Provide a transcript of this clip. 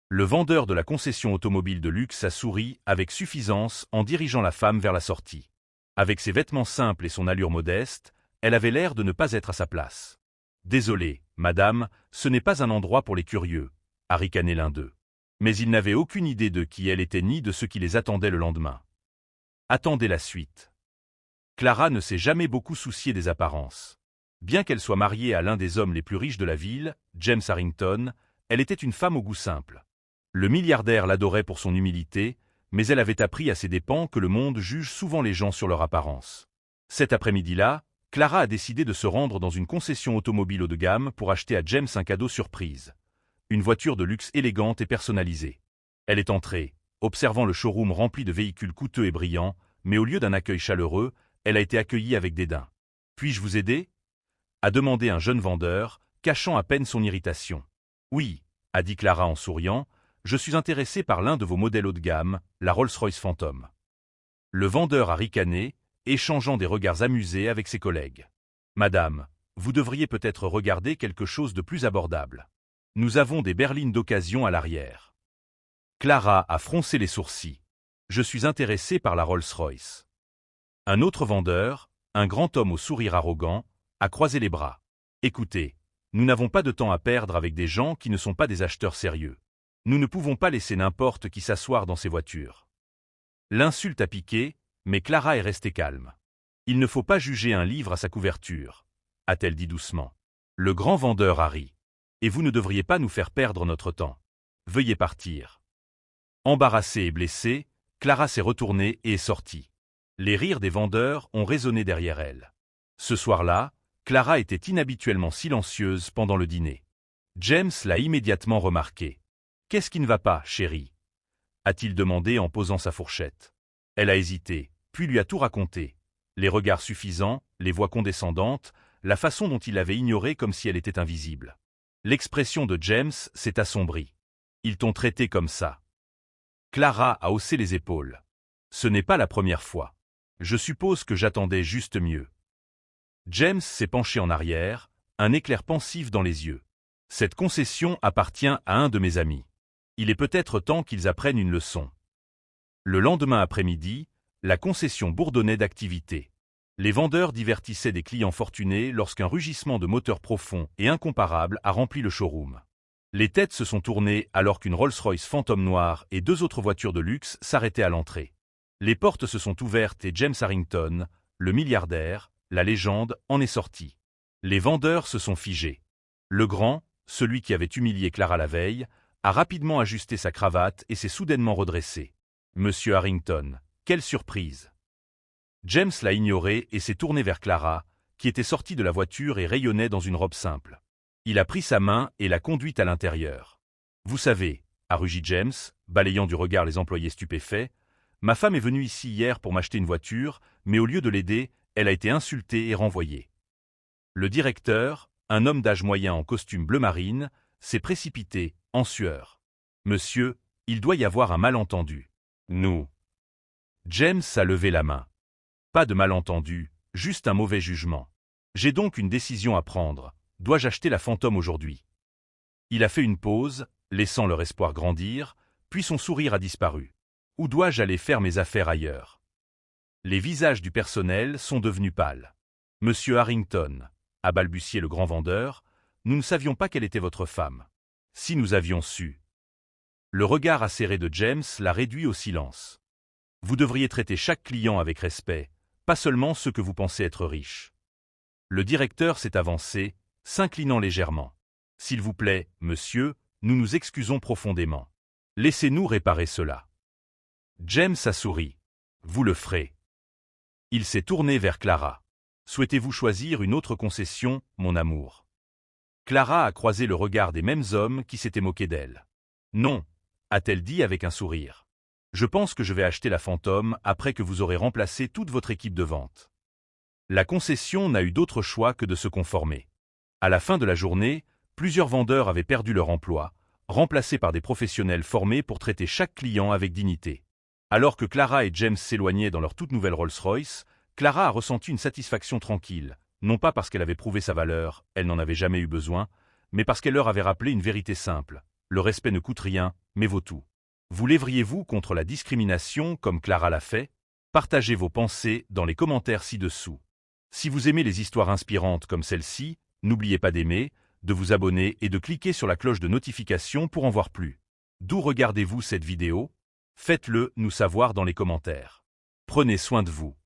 Le vendeur de la concession automobile de luxe a souri avec suffisance en dirigeant la femme vers la sortie. Avec ses vêtements simples et son allure modeste, elle avait l'air de ne pas être à sa place. « Désolé, madame, ce n'est pas un endroit pour les curieux », a ricané l'un d'eux. Mais il n'avait aucune idée de qui elle était ni de ce qui les attendait le lendemain. Attendez la suite. Clara ne s'est jamais beaucoup souciée des apparences. Bien qu'elle soit mariée à l'un des hommes les plus riches de la ville, James Harrington, elle était une femme au goût simple. Le milliardaire l'adorait pour son humilité, mais elle avait appris à ses dépens que le monde juge souvent les gens sur leur apparence. Cet après-midi-là, Clara a décidé de se rendre dans une concession automobile haut de gamme pour acheter à James un cadeau surprise. Une voiture de luxe élégante et personnalisée. Elle est entrée, observant le showroom rempli de véhicules coûteux et brillants, mais au lieu d'un accueil chaleureux, elle a été accueillie avec dédain. « Puis-je vous aider ?» a demandé un jeune vendeur, cachant à peine son irritation. « Oui, » a dit Clara en souriant, « je suis intéressé par l'un de vos modèles haut de gamme, la Rolls-Royce Phantom. » Le vendeur a ricané, échangeant des regards amusés avec ses collègues. « Madame, vous devriez peut-être regarder quelque chose de plus abordable. Nous avons des berlines d'occasion à l'arrière. » Clara a froncé les sourcils. « Je suis intéressé par la Rolls-Royce. » Un autre vendeur, un grand homme au sourire arrogant, a croisé les bras. « Écoutez, nous n'avons pas de temps à perdre avec des gens qui ne sont pas des acheteurs sérieux. Nous ne pouvons pas laisser n'importe qui s'asseoir dans ces voitures. » L'insulte a piqué, mais Clara est restée calme. « Il ne faut pas juger un livre à sa couverture, » a-t-elle dit doucement. Le grand vendeur a ri. « Et vous ne devriez pas nous faire perdre notre temps. Veuillez partir. » Embarrassée et blessée, Clara s'est retournée et est sortie. Les rires des vendeurs ont résonné derrière elle. Ce soir-là, Clara était inhabituellement silencieuse pendant le dîner. James l'a immédiatement remarqué. « Qu'est-ce qui ne va pas, chérie ?» a-t-il demandé en posant sa fourchette. Elle a hésité, puis lui a tout raconté. Les regards suffisants, les voix condescendantes, la façon dont il l'avait ignorée comme si elle était invisible. L'expression de James s'est assombrie. « Ils t'ont traité comme ça. » Clara a haussé les épaules. « Ce n'est pas la première fois. Je suppose que j'attendais juste mieux. » James s'est penché en arrière, un éclair pensif dans les yeux. « Cette concession appartient à un de mes amis. Il est peut-être temps qu'ils apprennent une leçon. » Le lendemain après-midi, la concession bourdonnait d'activité. Les vendeurs divertissaient des clients fortunés lorsqu'un rugissement de moteur profond et incomparable a rempli le showroom. Les têtes se sont tournées alors qu'une Rolls-Royce Phantom noire et deux autres voitures de luxe s'arrêtaient à l'entrée. Les portes se sont ouvertes et James Harrington, le milliardaire, la légende, en est sorti. Les vendeurs se sont figés. Le grand, celui qui avait humilié Clara la veille, a rapidement ajusté sa cravate et s'est soudainement redressé. « Monsieur Harrington, quelle surprise !» James l'a ignoré et s'est tourné vers Clara, qui était sortie de la voiture et rayonnait dans une robe simple. Il a pris sa main et l'a conduite à l'intérieur. « Vous savez, » a rugi James, balayant du regard les employés stupéfaits, « ma femme est venue ici hier pour m'acheter une voiture, mais au lieu de l'aider, elle a été insultée et renvoyée. » Le directeur, un homme d'âge moyen en costume bleu marine, s'est précipité, en sueur. « Monsieur, il doit y avoir un malentendu. » Nous. James a levé la main. « Pas de malentendu, juste un mauvais jugement. J'ai donc une décision à prendre. Dois-je acheter la Phantom aujourd'hui ?» Il a fait une pause, laissant leur espoir grandir, puis son sourire a disparu. « Ou dois-je aller faire mes affaires ailleurs ?» Les visages du personnel sont devenus pâles. « Monsieur Harrington, » a balbutié le grand vendeur, « nous ne savions pas quelle était votre femme. Si nous avions su. » Le regard acéré de James l'a réduit au silence. « Vous devriez traiter chaque client avec respect, pas seulement ceux que vous pensez être riches. » Le directeur s'est avancé, s'inclinant légèrement. « S'il vous plaît, monsieur, nous nous excusons profondément. Laissez-nous réparer cela. » James a souri. « Vous le ferez. » Il s'est tourné vers Clara. « Souhaitez-vous choisir une autre concession, mon amour ?» Clara a croisé le regard des mêmes hommes qui s'étaient moqués d'elle. « Non, » a-t-elle dit avec un sourire. « Je pense que je vais acheter la Phantom après que vous aurez remplacé toute votre équipe de vente. » La concession n'a eu d'autre choix que de se conformer. À la fin de la journée, plusieurs vendeurs avaient perdu leur emploi, remplacés par des professionnels formés pour traiter chaque client avec dignité. Alors que Clara et James s'éloignaient dans leur toute nouvelle Rolls-Royce, Clara a ressenti une satisfaction tranquille, non pas parce qu'elle avait prouvé sa valeur, elle n'en avait jamais eu besoin, mais parce qu'elle leur avait rappelé une vérité simple. le respect ne coûte rien, mais vaut tout. Vous lèveriez-vous contre la discrimination comme Clara l'a fait? Partagez vos pensées dans les commentaires ci-dessous. Si vous aimez les histoires inspirantes comme celle-ci, n'oubliez pas d'aimer, de vous abonner et de cliquer sur la cloche de notification pour en voir plus. D'où regardez-vous cette vidéo? Faites-le nous savoir dans les commentaires. Prenez soin de vous.